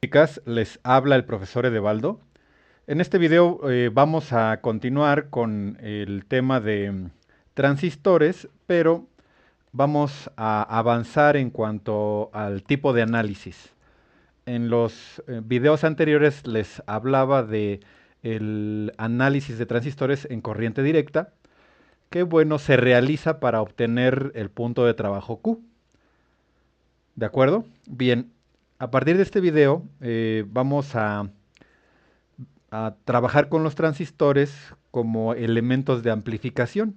Chicas, les habla el profesor Edebaldo. En este video vamos a continuar con el tema de transistores, pero vamos a avanzar en cuanto al tipo de análisis. En los videos anteriores les hablaba de el análisis de transistores en corriente directa, que bueno, se realiza para obtener el punto de trabajo Q. ¿De acuerdo? Bien, a partir de este video vamos a trabajar con los transistores como elementos de amplificación.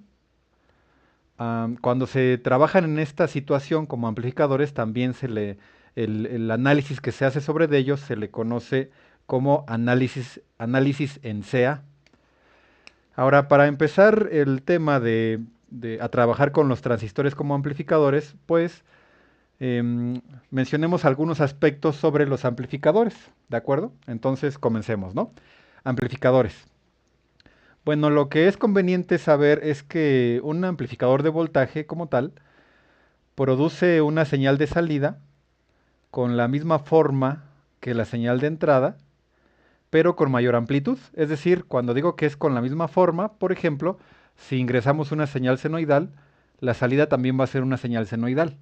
Cuando se trabajan en esta situación como amplificadores, también el análisis que se hace sobre de ellos se le conoce como análisis en CA. Ahora, para empezar el tema a trabajar con los transistores como amplificadores, pues mencionemos algunos aspectos sobre los amplificadores, ¿de acuerdo? Entonces, comencemos, ¿no? Amplificadores. Bueno, lo que es conveniente saber es que un amplificador de voltaje como tal produce una señal de salida con la misma forma que la señal de entrada, pero con mayor amplitud. Es decir, cuando digo que es con la misma forma, por ejemplo, si ingresamos una señal senoidal, la salida también va a ser una señal senoidal.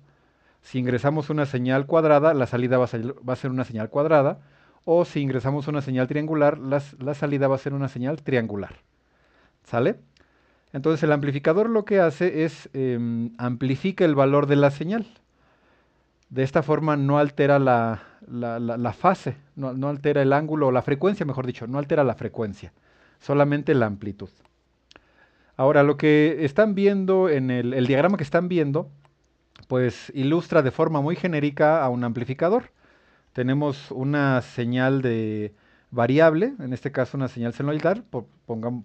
Si ingresamos una señal cuadrada, la salida va a ser una señal cuadrada. O si ingresamos una señal triangular, la salida va a ser una señal triangular. ¿Sale? Entonces el amplificador lo que hace es amplifica el valor de la señal. De esta forma no altera la fase, no altera el ángulo o la frecuencia, mejor dicho, no altera la frecuencia, solamente la amplitud. Ahora, lo que están viendo en el diagrama que están viendo, pues ilustra de forma muy genérica a un amplificador. Tenemos una señal de variable, en este caso una señal senoidal, pongamos,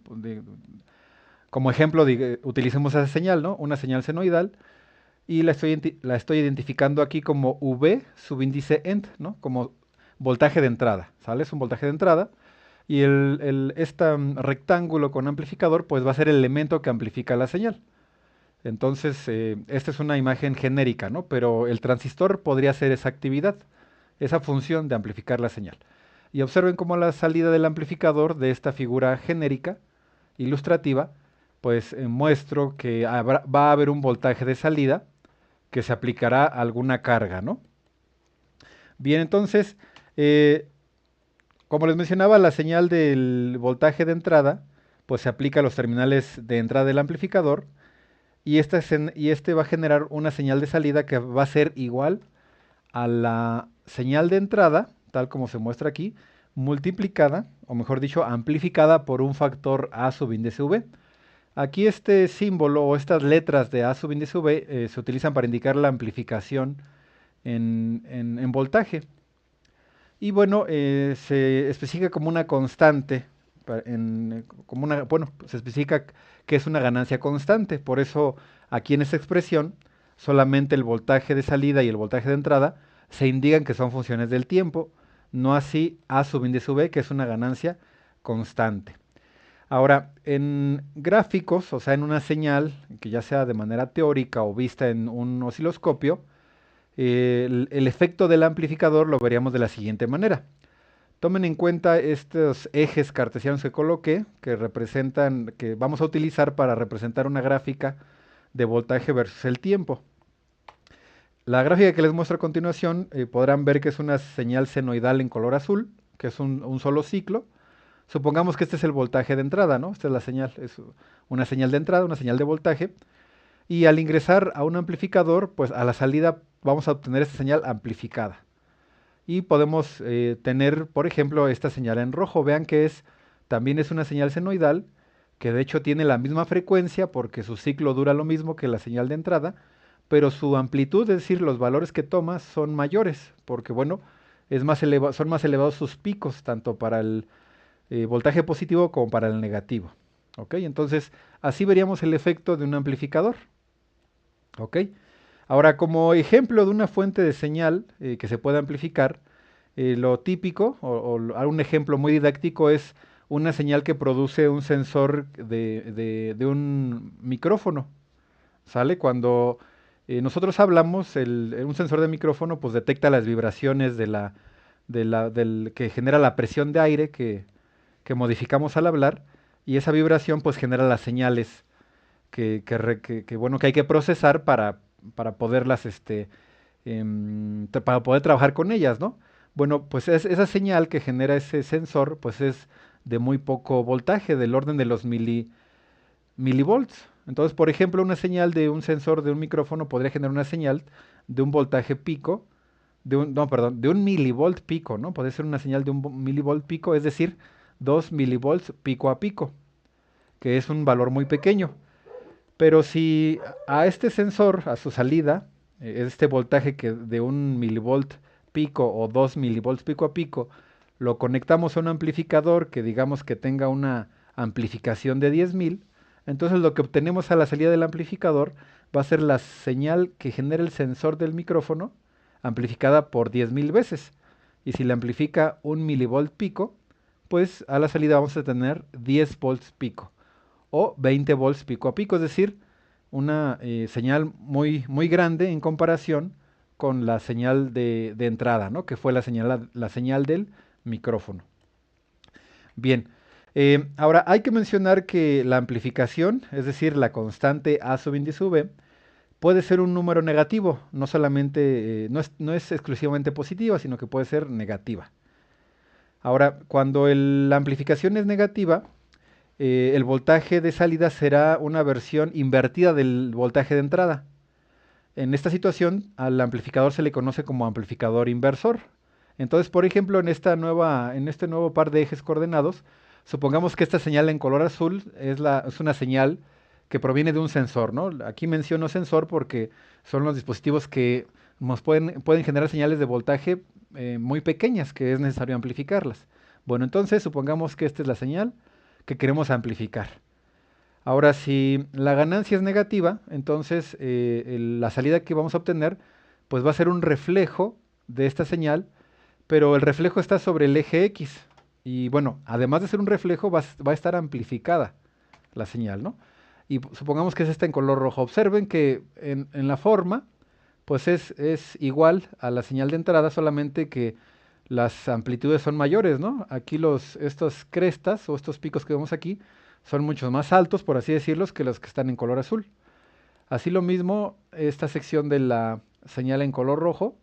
como ejemplo, utilicemos esa señal, ¿no? Una señal senoidal, y la estoy identificando aquí como V subíndice end, ¿no? Como voltaje de entrada, ¿sale? Es un voltaje de entrada. Y este rectángulo con amplificador, pues va a ser el elemento que amplifica la señal. Entonces, esta es una imagen genérica, ¿no? Pero el transistor podría hacer esa actividad, esa función de amplificar la señal. Y observen cómo la salida del amplificador de esta figura genérica, ilustrativa, pues muestro que va a haber un voltaje de salida que se aplicará a alguna carga, ¿no? Bien, entonces, eh, como les mencionaba, la señal del voltaje de entrada, pues se aplica a los terminales de entrada del amplificador y este va a generar una señal de salida que va a ser igual a la señal de entrada, tal como se muestra aquí, multiplicada, o mejor dicho, amplificada por un factor A sub índice V. Aquí este símbolo o estas letras de A sub índice V se utilizan para indicar la amplificación en voltaje. Y bueno, se especifica como una constante, bueno, se especifica que es una ganancia constante. Por eso aquí en esta expresión solamente el voltaje de salida y el voltaje de entrada se indican que son funciones del tiempo, no así A sub índice V, que es una ganancia constante. Ahora, en gráficos, o sea, en una señal, que ya sea de manera teórica o vista en un osciloscopio, el efecto del amplificador lo veríamos de la siguiente manera. Tomen en cuenta estos ejes cartesianos que coloqué, que vamos a utilizar para representar una gráfica de voltaje versus el tiempo. La gráfica que les muestro a continuación podrán ver que es una señal senoidal en color azul, que es un solo ciclo. Supongamos que este es el voltaje de entrada, ¿no? Esta es la señal, es una señal de entrada, una señal de voltaje. Y al ingresar a un amplificador, pues a la salida vamos a obtener esta señal amplificada. Y podemos tener, por ejemplo, esta señal en rojo. Vean que también es una señal senoidal, que de hecho tiene la misma frecuencia porque su ciclo dura lo mismo que la señal de entrada, pero su amplitud, es decir, los valores que toma son mayores, porque bueno, son más elevados sus picos, tanto para el voltaje positivo como para el negativo. ¿Ok? Entonces, así veríamos el efecto de un amplificador. ¿Ok? Ahora, como ejemplo de una fuente de señal que se puede amplificar, lo típico un ejemplo muy didáctico es una señal que produce un sensor de un micrófono. ¿Sale? Cuando nosotros hablamos, un sensor de micrófono pues detecta las vibraciones que genera la presión de aire que modificamos al hablar, y esa vibración pues genera las señales bueno, que hay que procesar para poderlas, para poder trabajar con ellas, ¿no? Bueno, pues esa señal que genera ese sensor, pues es de muy poco voltaje, del orden de los milivolts. Entonces, por ejemplo, una señal de un sensor de un micrófono podría generar una señal de un voltaje pico, no, perdón, de un milivolt pico, ¿no? Puede ser una señal de un milivolt pico, es decir, 2 milivolts pico a pico, que es un valor muy pequeño. Pero si a este sensor, a su salida, este voltaje que de un milivolt pico o 2 milivolts pico a pico, lo conectamos a un amplificador que digamos que tenga una amplificación de 10.000, entonces lo que obtenemos a la salida del amplificador va a ser la señal que genera el sensor del micrófono amplificada por 10.000 veces. Y si la amplifica un milivolt pico, pues a la salida vamos a tener 10 volts pico o 20 volts pico a pico, es decir, una señal muy grande en comparación con la señal de entrada, ¿no? Que fue la señal del micrófono. Bien, ahora hay que mencionar que la amplificación, es decir, la constante A sub índice V, puede ser un número negativo, no solamente, no es exclusivamente positiva, sino que puede ser negativa. Ahora, cuando la amplificación es negativa, el voltaje de salida será una versión invertida del voltaje de entrada. En esta situación, al amplificador se le conoce como amplificador inversor. Entonces, por ejemplo, en este nuevo par de ejes coordenados, supongamos que esta señal en color azul es una señal que proviene de un sensor, ¿no? Aquí menciono sensor porque son los dispositivos que nos pueden generar señales de voltaje muy pequeñas que es necesario amplificarlas. Bueno, entonces supongamos que esta es la señal que queremos amplificar. Ahora, si la ganancia es negativa, entonces la salida que vamos a obtener pues va a ser un reflejo de esta señal, pero el reflejo está sobre el eje X. Y bueno, además de ser un reflejo, va a estar amplificada la señal, ¿no? Y supongamos que es esta en color rojo. Observen que en la forma, pues es igual a la señal de entrada, solamente que las amplitudes son mayores, ¿no? Aquí estos crestas o estos picos que vemos aquí son mucho más altos, por así decirlos, que los que están en color azul. Así lo mismo, esta sección de la señal en color rojo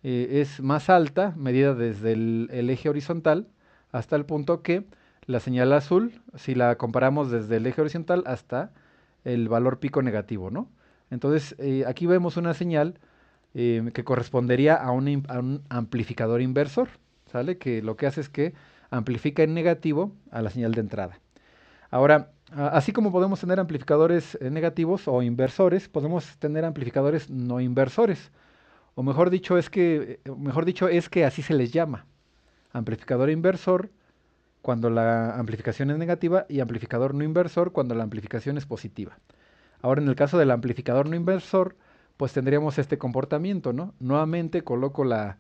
es más alta, medida desde el eje horizontal hasta el punto que la señal azul, si la comparamos desde el eje horizontal hasta el valor pico negativo, ¿no? Entonces, aquí vemos una señal que correspondería a un amplificador inversor, ¿sale? Que lo que hace es que amplifica en negativo a la señal de entrada. Ahora, así como podemos tener amplificadores negativos o inversores, podemos tener amplificadores no inversores. O mejor dicho es que así se les llama. Amplificador inversor cuando la amplificación es negativa y amplificador no inversor cuando la amplificación es positiva. Ahora, en el caso del amplificador no inversor, pues tendríamos este comportamiento, ¿no? Nuevamente coloco la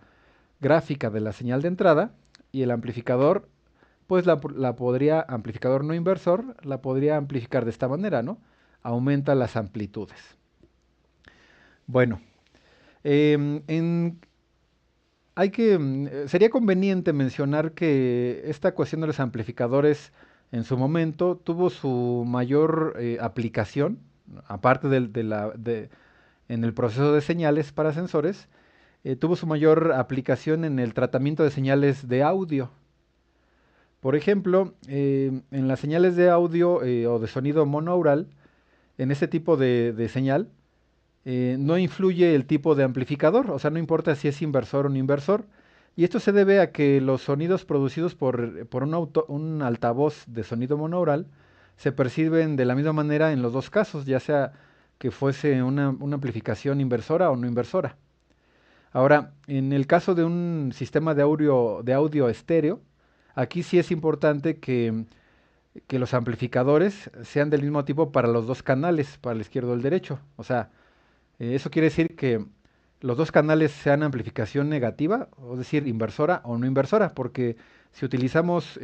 gráfica de la señal de entrada y el amplificador, pues amplificador no inversor, la podría amplificar de esta manera, ¿no? Aumenta las amplitudes. Bueno, em, en, sería conveniente mencionar que esta cuestión de los amplificadores en su momento tuvo su mayor aplicación, aparte en el proceso de señales para sensores, tuvo su mayor aplicación en el tratamiento de señales de audio. Por ejemplo, en las señales de audio o de sonido monaural, en ese tipo de señal, no influye el tipo de amplificador, o sea, no importa si es inversor o no inversor. Y esto se debe a que los sonidos producidos por un altavoz de sonido monaural se perciben de la misma manera en los dos casos, ya sea que fuese una amplificación inversora o no inversora. Ahora, en el caso de un sistema de audio estéreo, aquí sí es importante que los amplificadores sean del mismo tipo para los dos canales, para el izquierdo y el derecho. O sea, eso quiere decir que los dos canales sean amplificación negativa, es decir, inversora o no inversora, porque si utilizamos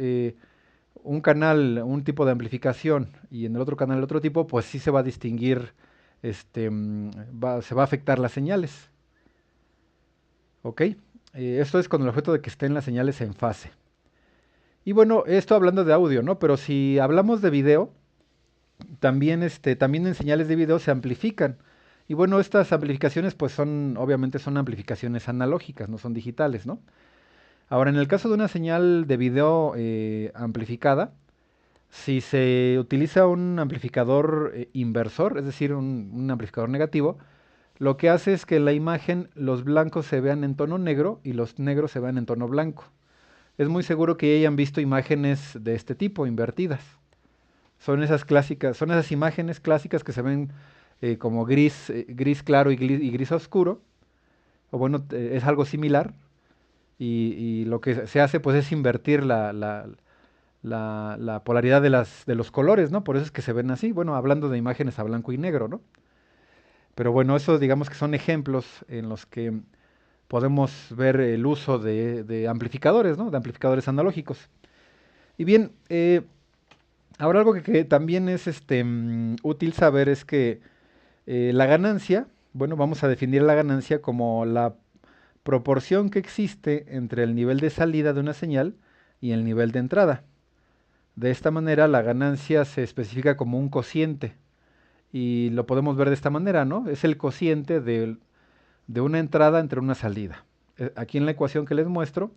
un canal, un tipo de amplificación y en el otro canal el otro tipo, pues sí se va a distinguir, se va a afectar las señales. ¿Ok? Esto es con el objeto de que estén las señales en fase. Y bueno, esto hablando de audio, ¿no? Pero si hablamos de video, también en señales de video se amplifican. Y bueno, estas amplificaciones pues obviamente son amplificaciones analógicas, no son digitales, ¿no? Ahora, en el caso de una señal de video amplificada, si se utiliza un amplificador inversor, es decir, un amplificador negativo, lo que hace es que en la imagen los blancos se vean en tono negro y los negros se vean en tono blanco. Es muy seguro que hayan visto imágenes de este tipo, invertidas. Son esas clásicas, son esas imágenes clásicas que se ven como gris claro y gris oscuro. O bueno, es algo similar. Y lo que se hace pues es invertir la polaridad de los colores, ¿no? Por eso es que se ven así. Bueno, hablando de imágenes a blanco y negro, ¿no? Pero bueno, eso digamos que son ejemplos en los que podemos ver el uso de amplificadores, ¿no? De amplificadores analógicos. Y bien, ahora algo que también es útil saber es que la ganancia, bueno, vamos a definir la ganancia como la proporción que existe entre el nivel de salida de una señal y el nivel de entrada. De esta manera, la ganancia se especifica como un cociente y lo podemos ver de esta manera, ¿no? Es el cociente de una entrada entre una salida. Aquí en la ecuación que les muestro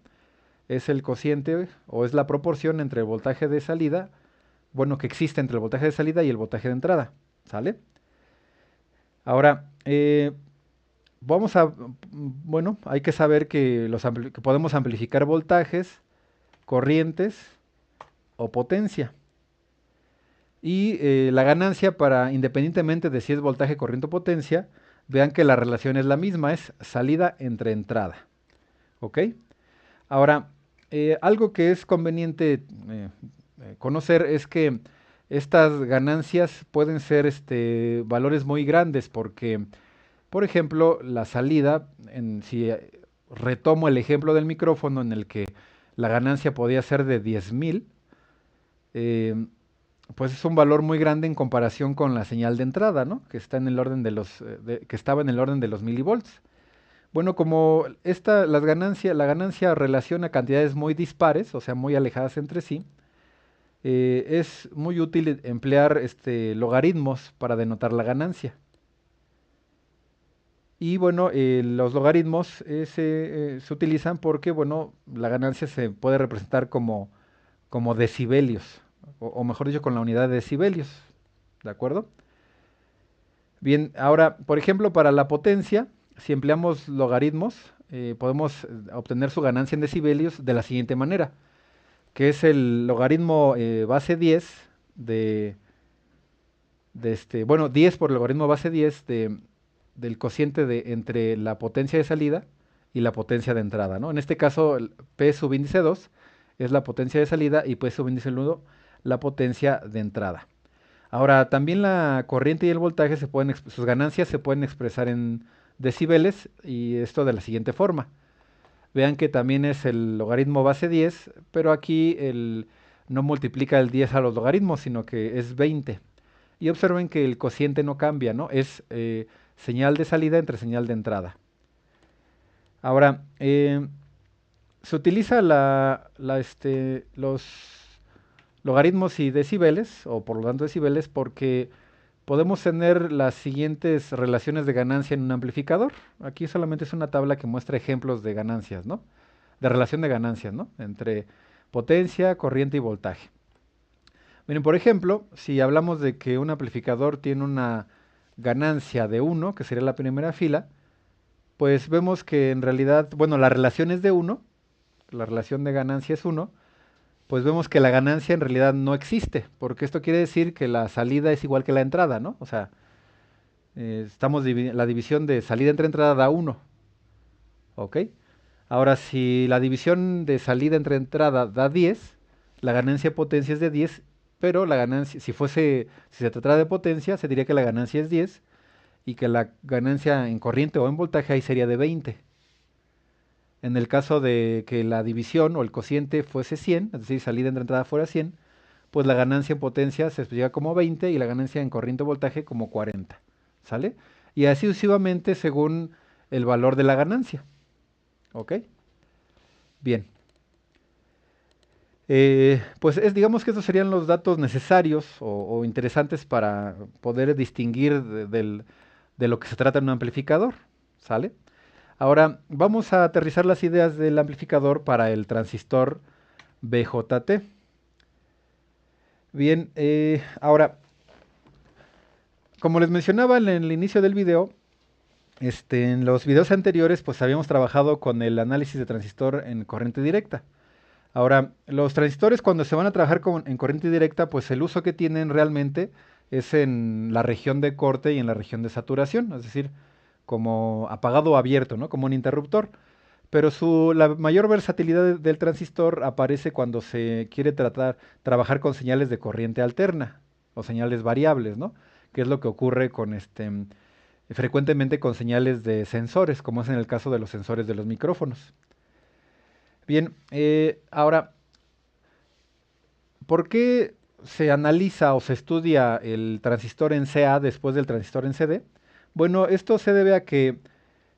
es el cociente o es la proporción entre el voltaje de salida, bueno, que existe entre el voltaje de salida y el voltaje de entrada, ¿sale? Ahora, bueno, hay que saber que, que podemos amplificar voltajes, corrientes o potencia. Y la ganancia para, independientemente de si es voltaje, corriente o potencia, vean que la relación es la misma, es salida entre entrada. ¿Ok? Ahora, algo que es conveniente conocer es que estas ganancias pueden ser valores muy grandes porque, por ejemplo, la salida, si retomo el ejemplo del micrófono en el que la ganancia podía ser de 10,000, eh, pues es un valor muy grande en comparación con la señal de entrada, ¿no? Que está en el orden de que estaba en el orden de los milivolts. Bueno, como la ganancia relaciona cantidades muy dispares, o sea, muy alejadas entre sí, es muy útil emplear logaritmos para denotar la ganancia. Y bueno, los logaritmos se utilizan porque, bueno, la ganancia se puede representar como decibelios, o mejor dicho, con la unidad de decibelios, ¿de acuerdo? Bien, ahora, por ejemplo, para la potencia, si empleamos logaritmos, podemos obtener su ganancia en decibelios de la siguiente manera, que es el logaritmo base 10 bueno, 10 por el logaritmo base 10 del cociente entre la potencia de salida y la potencia de entrada, ¿no? En este caso, el P subíndice 2 es la potencia de salida y P subíndice 1 la potencia de entrada. Ahora, también la corriente y el voltaje sus ganancias se pueden expresar en decibeles y esto de la siguiente forma. Vean que también es el logaritmo base 10, pero aquí no multiplica el 10 a los logaritmos, sino que es 20. Y observen que el cociente no cambia, ¿no? Es señal de salida entre señal de entrada. Ahora, se utiliza los logaritmos y decibeles, o por lo tanto decibeles, porque podemos tener las siguientes relaciones de ganancia en un amplificador. Aquí solamente es una tabla que muestra ejemplos de ganancias, ¿no? De relación de ganancias, ¿no? Entre potencia, corriente y voltaje. Miren, por ejemplo, si hablamos de que un amplificador tiene una ganancia de 1, que sería la primera fila, pues vemos que en realidad, bueno, la relación es de 1, la relación de ganancia es 1, pues vemos que la ganancia en realidad no existe, porque esto quiere decir que la salida es igual que la entrada, ¿no? O sea, la división de salida entre entrada da 1, ¿ok? Ahora, si la división de salida entre entrada da 10, la ganancia de potencia es de 10, pero la ganancia, si se tratara de potencia, se diría que la ganancia es 10 y que la ganancia en corriente o en voltaje ahí sería de 20. En el caso de que la división o el cociente fuese 100, es decir, salida entre entrada fuera 100, pues la ganancia en potencia se explica como 20 y la ganancia en corriente o voltaje como 40. ¿Sale? Y así sucesivamente según el valor de la ganancia. ¿Ok? Bien, pues digamos que estos serían los datos necesarios o interesantes para poder distinguir de lo que se trata en un amplificador, ¿sale? Ahora vamos a aterrizar las ideas del amplificador para el transistor BJT. Bien, ahora, como les mencionaba en el inicio del video, en los videos anteriores pues habíamos trabajado con el análisis de transistor en corriente directa. Ahora, los transistores cuando se van a trabajar en corriente directa, pues el uso que tienen realmente es en la región de corte y en la región de saturación, es decir, como apagado o abierto, ¿no? Como un interruptor. Pero la mayor versatilidad del transistor aparece cuando se quiere trabajar con señales de corriente alterna o señales variables, ¿no? Que es lo que ocurre frecuentemente con señales de sensores, como es en el caso de los sensores de los micrófonos. Bien, ahora, ¿por qué se analiza o se estudia el transistor en CA después del transistor en CD? Bueno, esto se debe a que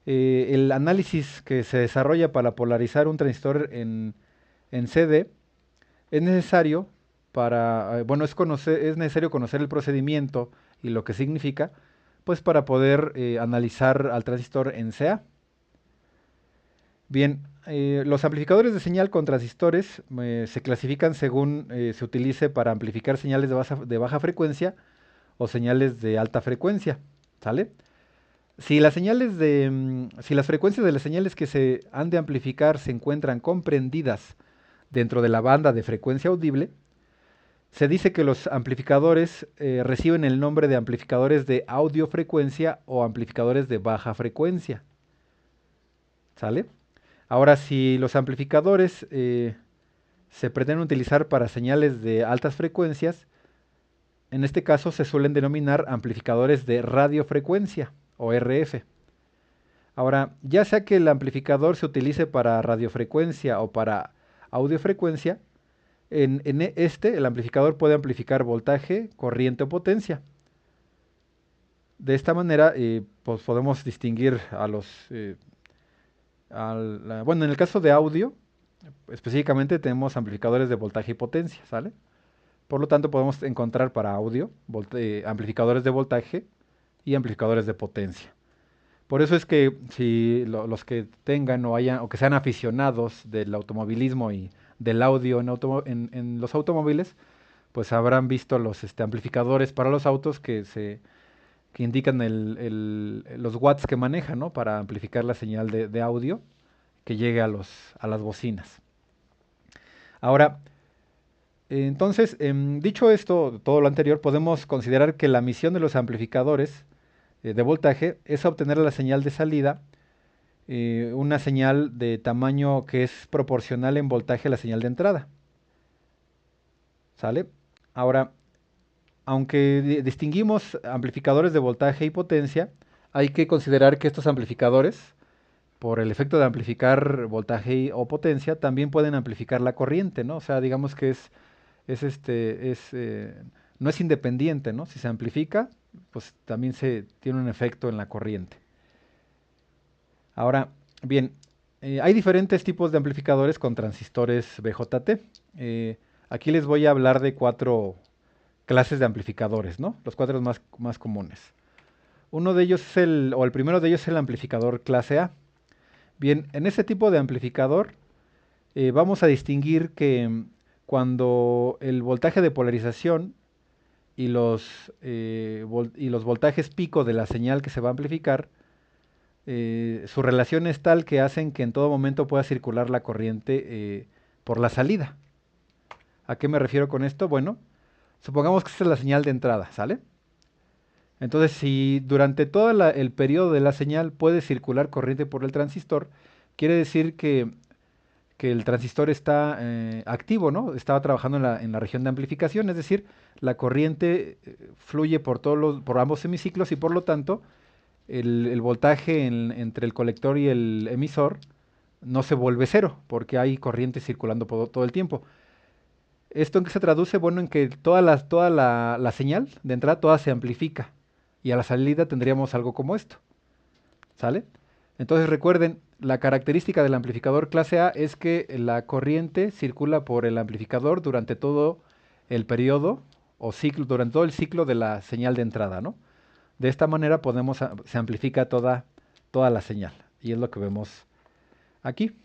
el análisis que se desarrolla para polarizar un transistor en CD es necesario bueno, es necesario conocer el procedimiento y lo que significa, pues para poder analizar al transistor en CA. Bien, los amplificadores de señal con transistores se clasifican según se utilice para amplificar señales de baja frecuencia o señales de alta frecuencia, ¿sale? Si las frecuencias de las señales que se han de amplificar se encuentran comprendidas dentro de la banda de frecuencia audible, se dice que los amplificadores reciben el nombre de amplificadores de audiofrecuencia o amplificadores de baja frecuencia, ¿sale? Ahora, si los amplificadores se pretenden utilizar para señales de altas frecuencias, en este caso se suelen denominar amplificadores de radiofrecuencia o RF. Ahora, ya sea que el amplificador se utilice para radiofrecuencia o para audiofrecuencia, el amplificador puede amplificar voltaje, corriente o potencia. De esta manera, pues podemos distinguir bueno, en el caso de audio, específicamente tenemos amplificadores de voltaje y potencia, ¿sale? Por lo tanto, podemos encontrar para audio amplificadores de voltaje y amplificadores de potencia. Por eso es que si los que tengan o que sean aficionados del automovilismo y del audio en los automóviles, pues habrán visto los amplificadores para los autos que indican los watts que manejan, ¿no? Para amplificar la señal de audio que llegue a las bocinas. Ahora, entonces, dicho esto, todo lo anterior, podemos considerar que la misión de los amplificadores de voltaje es obtener la señal de salida, una señal de tamaño que es proporcional en voltaje a la señal de entrada. ¿Sale? Ahora, aunque distinguimos amplificadores de voltaje y potencia, hay que considerar que estos amplificadores, por el efecto de amplificar voltaje o potencia, también pueden amplificar la corriente, ¿no? O sea, digamos que es este, es, no es independiente, ¿no? Si se amplifica, pues también se tiene un efecto en la corriente. Ahora, bien, hay diferentes tipos de amplificadores con transistores BJT. Aquí les voy a hablar de 4 clases de amplificadores, ¿no? Los 4 más comunes. Uno de ellos el primero de ellos es el amplificador clase A. Bien, en este tipo de amplificador vamos a distinguir que cuando el voltaje de polarización y los voltajes pico de la señal que se va a amplificar, su relación es tal que hacen que en todo momento pueda circular la corriente por la salida. ¿A qué me refiero con esto? Bueno, supongamos que esta es la señal de entrada, ¿sale? Entonces, si durante todo el periodo de la señal puede circular corriente por el transistor, quiere decir que el transistor está activo, ¿no? Estaba trabajando en la región de amplificación, es decir, la corriente fluye por ambos semiciclos y por lo tanto el voltaje entre el colector y el emisor no se vuelve cero, porque hay corriente circulando todo el tiempo. ¿Esto en qué se traduce? Bueno, en que toda la señal de entrada, toda se amplifica. Y a la salida tendríamos algo como esto. ¿Sale? Entonces recuerden, la característica del amplificador clase A es que la corriente circula por el amplificador durante todo el periodo o ciclo, durante todo el ciclo de la señal de entrada, ¿no? De esta manera se amplifica toda la señal. Y es lo que vemos aquí.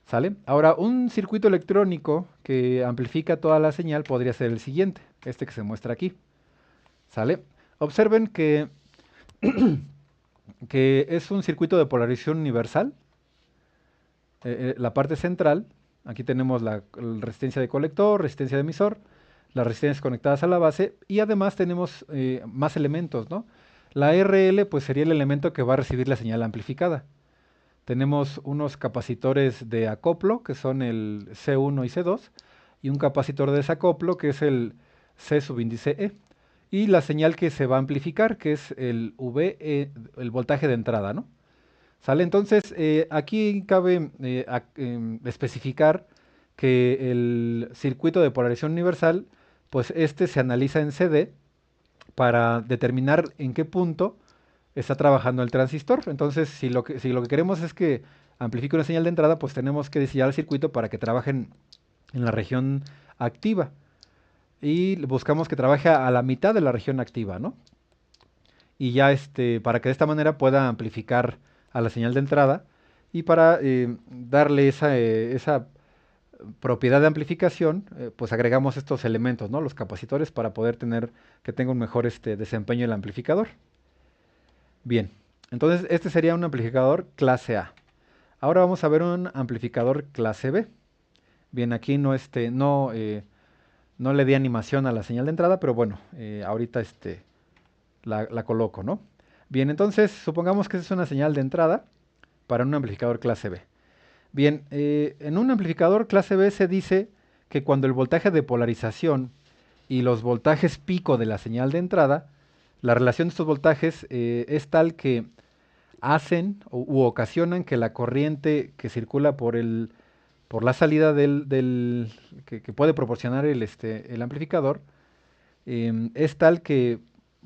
¿Sale? Ahora, un circuito electrónico que amplifica toda la señal podría ser el siguiente, este que se muestra aquí. ¿Sale? Observen que es un circuito de polarización universal. La parte central, aquí tenemos la resistencia de colector, resistencia de emisor, las resistencias conectadas a la base y además tenemos más elementos, ¿no? La RL pues sería el elemento que va a recibir la señal amplificada. Tenemos unos capacitores de acoplo, que son el C1 y C2, y un capacitor de desacoplo, que es el C subíndice E. Y la señal que se va a amplificar, que es el VE, el voltaje de entrada, ¿no? ¿Sale? Entonces, aquí cabe especificar que el circuito de polarización universal, pues este se analiza en CD para determinar en qué punto está trabajando el transistor. Entonces, si lo que queremos es que amplifique una señal de entrada, pues tenemos que diseñar el circuito para que trabaje en la región activa. Y buscamos que trabaje a la mitad de la región activa, ¿no? Y ya para que de esta manera pueda amplificar a la señal de entrada y para darle esa propiedad de amplificación, pues agregamos estos elementos, ¿no? Los capacitores para poder tener que tenga un mejor desempeño el amplificador. Bien, entonces este sería un amplificador clase A. Ahora vamos a ver un amplificador clase B. Bien, aquí no le di animación a la señal de entrada, pero bueno, ahorita la coloco, ¿no? Bien, entonces supongamos que esa es una señal de entrada para un amplificador clase B. Bien, en un amplificador clase B se dice que cuando el voltaje de polarización y los voltajes pico de la señal de entrada, la relación de estos voltajes es tal que hacen u ocasionan que la corriente que circula por la salida que puede proporcionar el amplificador es tal que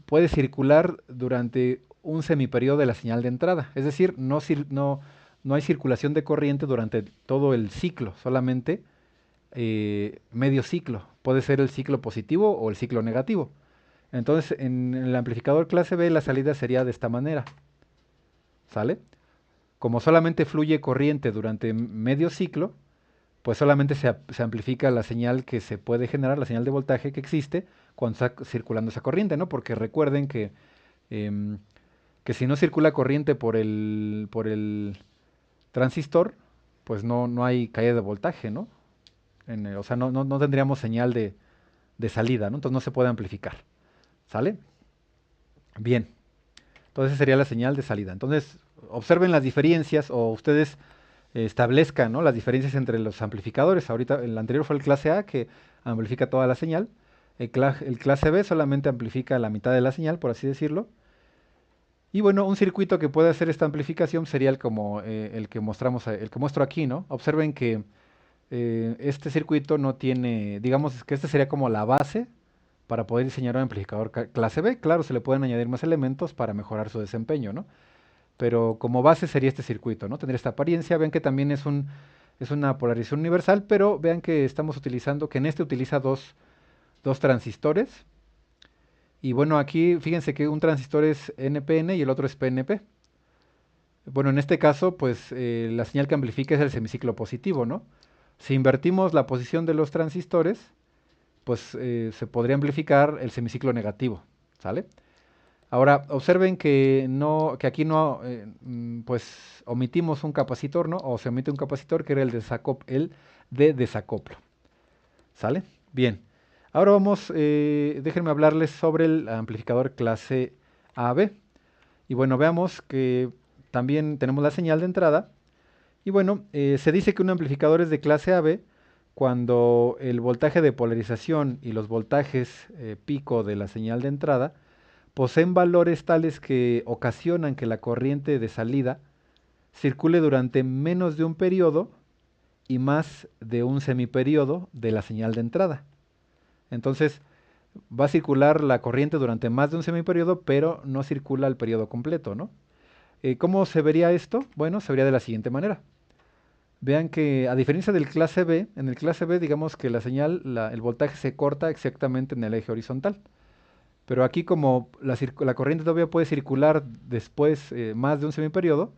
puede circular durante un semiperiodo de la señal de entrada. Es decir, no hay circulación de corriente durante todo el ciclo, solamente medio ciclo. Puede ser el ciclo positivo o el ciclo negativo. Entonces, en el amplificador clase B la salida sería de esta manera. ¿Sale? Como solamente fluye corriente durante medio ciclo, pues solamente se amplifica la señal que se puede generar, la señal de voltaje que existe cuando está circulando esa corriente, ¿no? Porque recuerden em, que si no circula corriente por el transistor, pues no hay caída de voltaje, ¿no? O sea, no tendríamos señal de salida, ¿no? Entonces no se puede amplificar. ¿Sale? Bien. Entonces esa sería la señal de salida. Entonces, observen las diferencias o ustedes establezcan, ¿no? Las diferencias entre los amplificadores. Ahorita el anterior fue el clase A que amplifica toda la señal. El clase B solamente amplifica la mitad de la señal, por así decirlo. Y bueno, un circuito que puede hacer esta amplificación sería el que mostramos, el que muestro aquí, ¿no? Observen que este circuito no tiene, digamos que este sería como la base para poder diseñar un amplificador clase B. Claro, se le pueden añadir más elementos para mejorar su desempeño, ¿no? Pero como base sería este circuito, ¿no? Tendría esta apariencia. Vean que también es una polarización universal, pero vean que estamos utilizando, que en este utiliza dos transistores. Y bueno, aquí fíjense que un transistor es NPN y el otro es PNP. Bueno, en este caso, pues la señal que amplifica es el semiciclo positivo, ¿no? Si invertimos la posición de los transistores, pues se podría amplificar el semiciclo negativo, ¿sale? Ahora, observen que aquí no, pues omitimos un capacitor, ¿no? O se omite un capacitor que era el de desacoplo, ¿sale? Bien. Ahora déjenme hablarles sobre el amplificador clase AB. Y bueno, veamos que también tenemos la señal de entrada. Y bueno, se dice que un amplificador es de clase AB cuando el voltaje de polarización y los voltajes pico de la señal de entrada poseen valores tales que ocasionan que la corriente de salida circule durante menos de un periodo y más de un semiperiodo de la señal de entrada. Entonces, va a circular la corriente durante más de un semiperiodo, pero no circula el periodo completo, ¿no? ¿Cómo se vería esto? Bueno, se vería de la siguiente manera. Vean que a diferencia del clase B, en el clase B digamos que la señal, el voltaje se corta exactamente en el eje horizontal. Pero aquí como la corriente todavía puede circular después más de un semiperiodo,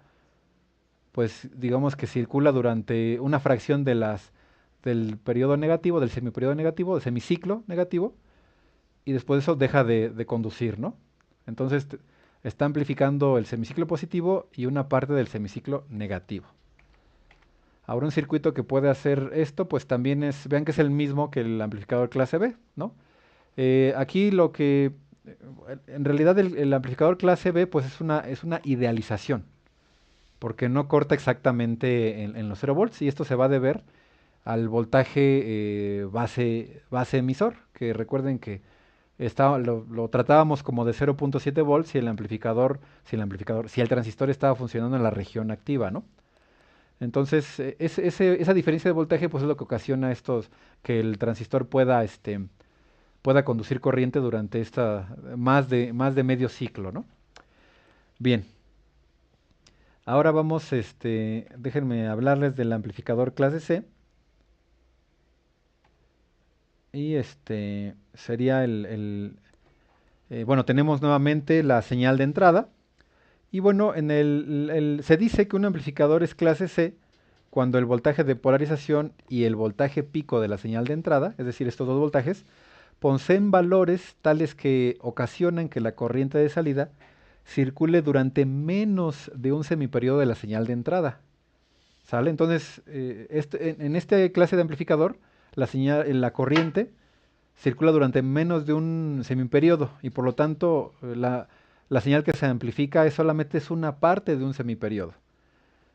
pues digamos que circula durante una fracción del periodo negativo, del semiperiodo negativo, del semiciclo negativo, y después de eso deja de conducir, ¿no? Entonces está amplificando el semiciclo positivo y una parte del semiciclo negativo. Ahora un circuito que puede hacer esto, pues también vean que es el mismo que el amplificador clase B, ¿no? Aquí en realidad el amplificador clase B, pues es una idealización, porque no corta exactamente en los 0 volts, y esto se va a deber al voltaje base emisor, que recuerden que lo tratábamos como de 0.7 volts si si el transistor estaba funcionando en la región activa, ¿no? Entonces, esa diferencia de voltaje pues es lo que ocasiona que el transistor pueda conducir corriente durante más de medio ciclo, ¿no? Bien, ahora déjenme hablarles del amplificador clase C. Y sería bueno, tenemos nuevamente la señal de entrada. Y bueno, se dice que un amplificador es clase C cuando el voltaje de polarización y el voltaje pico de la señal de entrada, es decir, estos dos voltajes, poseen valores tales que ocasionan que la corriente de salida circule durante menos de un semiperiodo de la señal de entrada. ¿Sale? Entonces, en esta clase de amplificador, la corriente circula durante menos de un semiperiodo y por lo tanto la señal que se amplifica solamente es una parte de un semiperiodo.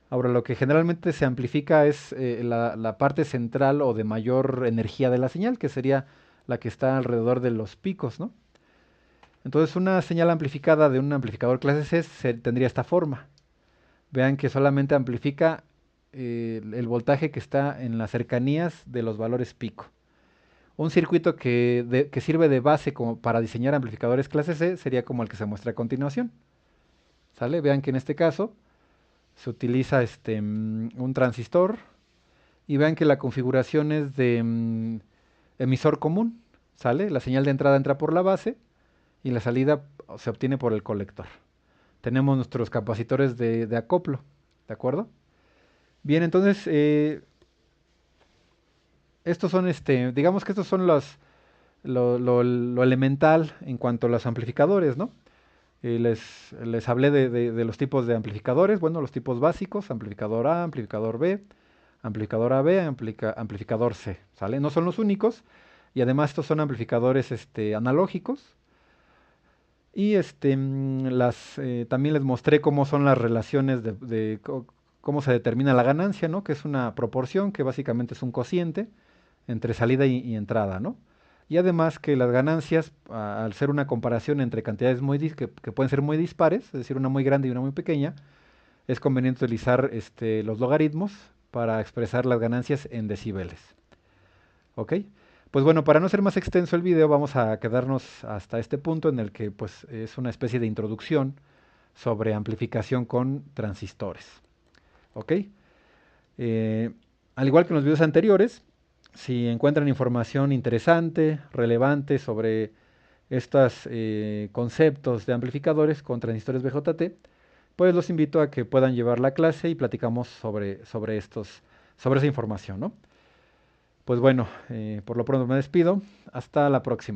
Ahora, lo que generalmente se amplifica es la parte central o de mayor energía de la señal, que sería la que está alrededor de los picos, ¿no? Entonces, una señal amplificada de un amplificador clase C tendría esta forma. Vean que solamente amplifica el voltaje que está en las cercanías de los valores pico. Un circuito que sirve de base como para diseñar amplificadores clase C sería como el que se muestra a continuación. ¿Sale? Vean que en este caso se utiliza un transistor y vean que la configuración es de emisor común. ¿Sale? La señal de entrada entra por la base y la salida se obtiene por el colector. Tenemos nuestros capacitores de acoplo. ¿De acuerdo? Bien, entonces digamos que estos son lo elemental en cuanto a los amplificadores, ¿no? Les hablé de los tipos de amplificadores, bueno, los tipos básicos, amplificador A, amplificador B, amplificador AB, amplificador C, ¿sale? No son los únicos, y además estos son amplificadores analógicos, y también les mostré cómo son las relaciones cómo se determina la ganancia, ¿no? Que es una proporción, que básicamente es un cociente entre salida y entrada, ¿no? Y además que las ganancias, al ser una comparación entre cantidades que pueden ser muy dispares, es decir, una muy grande y una muy pequeña, es conveniente utilizar los logaritmos para expresar las ganancias en decibeles. ¿Ok? Pues bueno, para no ser más extenso el video, vamos a quedarnos hasta este punto en el que pues, es una especie de introducción sobre amplificación con transistores. ¿Ok? Eh, Al igual que en los videos anteriores, si encuentran información interesante, relevante sobre estos conceptos de amplificadores con transistores BJT, pues los invito a que puedan llevar la clase y platicamos sobre esa información, ¿no? Pues bueno, por lo pronto me despido. Hasta la próxima.